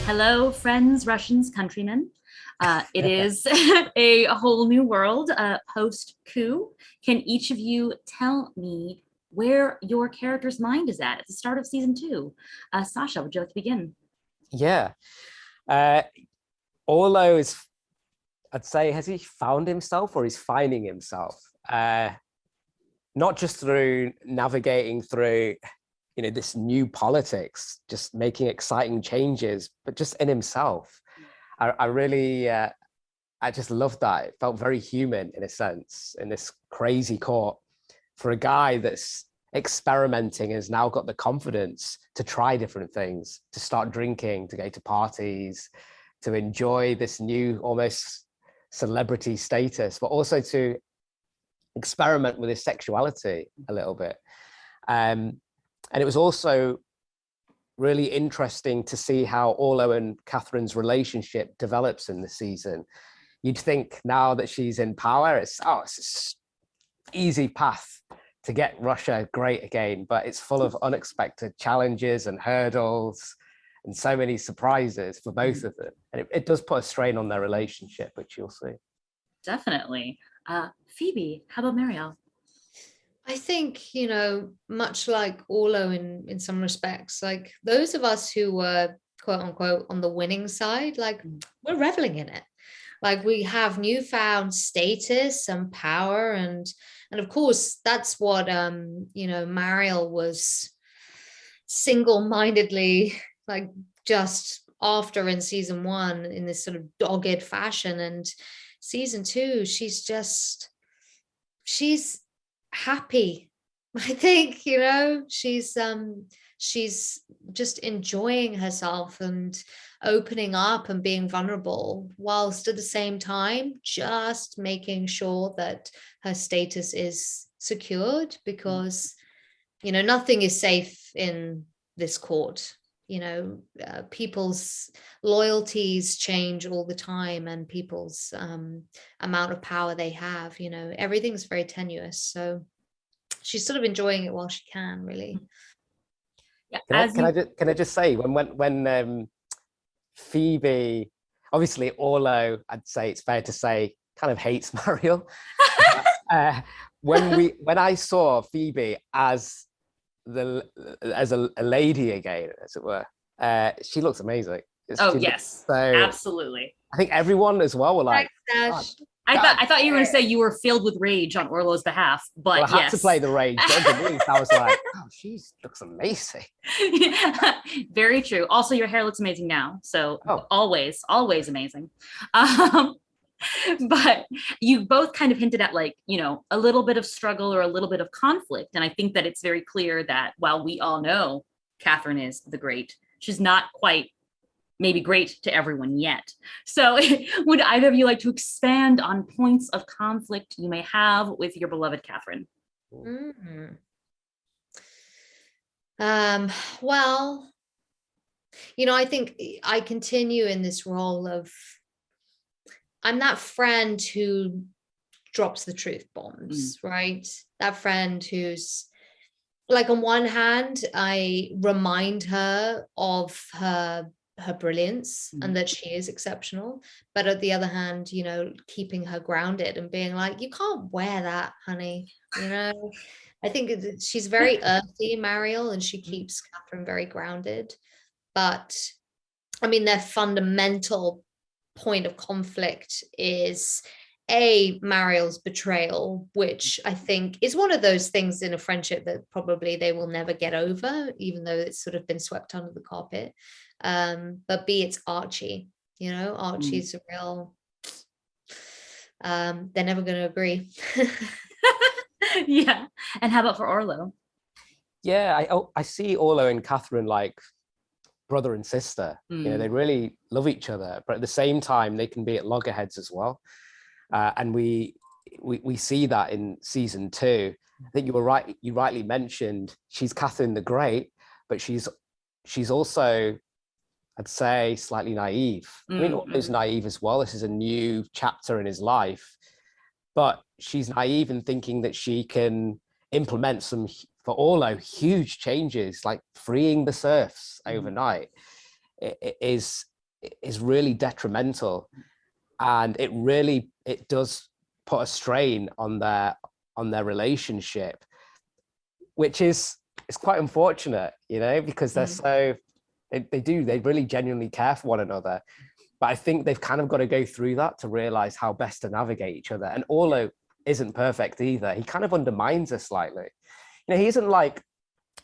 Hello, friends, Russians, countrymen. It is a whole new world post coup. Can each of you tell me where your character's mind is at the start of season two? Sacha, would you like to begin? Yeah. Uh, Orlo is, I'd say, has he found himself or he's finding himself? Not just through navigating through, this new politics, just making exciting changes, but just in himself. I really, I just loved that. It felt very human in a sense in this crazy court for a guy that's experimenting has now got the confidence to try different things, to start drinking, to go to parties, to enjoy this new almost celebrity status, but also to experiment with his sexuality a little bit. And it was also really interesting to see how Orlo and Catherine's relationship develops in the season. You'd think now that she's in power, it's an easy path to get Russia great again, but it's full of unexpected challenges and hurdles and so many surprises for both of them. And it does put a strain on their relationship, which you'll see. Definitely. Phoebe, how about Mariel? I think, much like Orlo in some respects, like those of us who were quote unquote on the winning side, like we're reveling in it. Like we have newfound status and power and of course that's what Mariel was single-mindedly like just after in season one in this sort of dogged fashion. And season two, she's happy. I think, she's just enjoying herself and opening up and being vulnerable, whilst at the same time just making sure that her status is secured, because nothing is safe in this court. People's loyalties change all the time, and people's amount of power they have, everything's very tenuous. So she's sort of enjoying it while she can, really. Yeah, Can I just say when Phoebe, obviously Orlo, I'd say it's fair to say, kind of hates Mariel. When I saw Phoebe as a lady again, as it were, she looks amazing. Yes, absolutely. I think everyone as well were like, I thought you were going to say you were filled with rage on Orlo's behalf, but well, I had to play the rage. But underneath, I was like, oh, she looks amazing. Very true. Also, your hair looks amazing now. So always amazing. But you both kind of hinted at a little bit of struggle or a little bit of conflict. And I think that it's very clear that while we all know Catherine is the great, she's not quite maybe great to everyone yet. So would either of you like to expand on points of conflict you may have with your beloved Catherine? Mm-hmm. Well, I think I continue in this role of I'm that friend who drops the truth bombs, right? That friend who's like, on one hand, I remind her of her brilliance and that she is exceptional, but at the other hand, keeping her grounded and being like, you can't wear that, honey. I think she's very earthy, Mariel, and she keeps Catherine very grounded. But I mean, their fundamental point of conflict is Mariel's betrayal, which I think is one of those things in a friendship that probably they will never get over, even though it's sort of been swept under the carpet. But B, it's Archie. Archie's a real they're never going to agree. Yeah. And how about for Orlo? Yeah, I see Orlo and Catherine like brother and sister. They really love each other, but at the same time they can be at loggerheads as well. And we see that in season two. I think you were right. You rightly mentioned she's Catherine the Great, but she's also, I'd say, slightly naive. I mean, Orlo's naive as well. This is a new chapter in his life, but she's naive in thinking that she can implement some, for Orlo, huge changes, like freeing the serfs overnight. It is is really detrimental, and it does put a strain on their relationship, which is quite unfortunate, because they really genuinely care for one another. But I think they've kind of got to go through that to realize how best to navigate each other. And Orlo isn't perfect either. He kind of undermines her slightly. He isn't like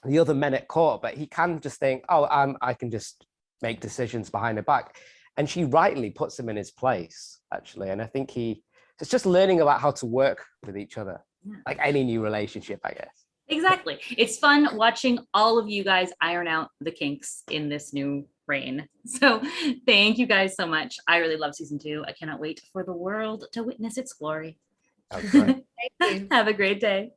the other men at court, but he can just think, oh, I can just make decisions behind her back. And she rightly puts him in his place, actually. And I think it's just learning about how to work with each other, like any new relationship, I guess. Exactly. It's fun watching all of you guys iron out the kinks in this new reign. So thank you guys so much. I really love season 2. I cannot wait for the world to witness its glory. That's right. Thank you. Have a great day.